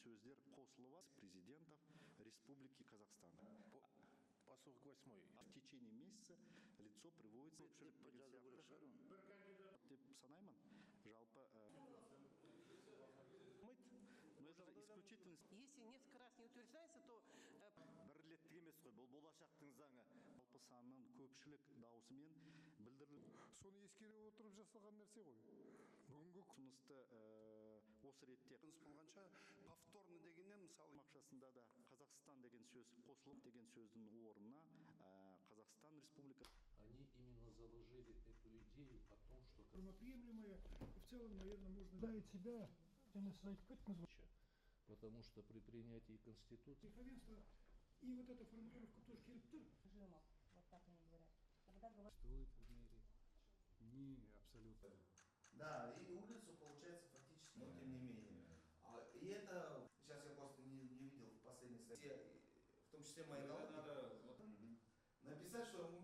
сөздер қосылып президентов Республики Казахстан. По 48-й. В течение месяца лицо приводится деп санаймын. Жалпы но это исключительно. Если несколько раз не утверждается, то бірлеттік емес қой, бұл болашақтың заңы. Жалпы санның көпшілік даусымен білдірілді. Соны ескере отырып жасалған нәрсе ғой. Бүгінгі Ұсынысты осы ретте болғанша повторно дегеннен мысалы мақшасында да Қазақстан деген сөз қосылып деген сөздің орнына Казахстан Республикасы. Они именно заложили эту идею о том, что приемлемое, в целом, наверное, можно дать себя, потому что при принятии Конституции и вот эта формулировка тоже режимов, вот так они говорят. Когда говорят, существует в мире не абсолютно. Да, и улицу получается фактически, но тем не менее. И это, сейчас я просто не видел в последней статье, в том числе мои налоги. Написать, что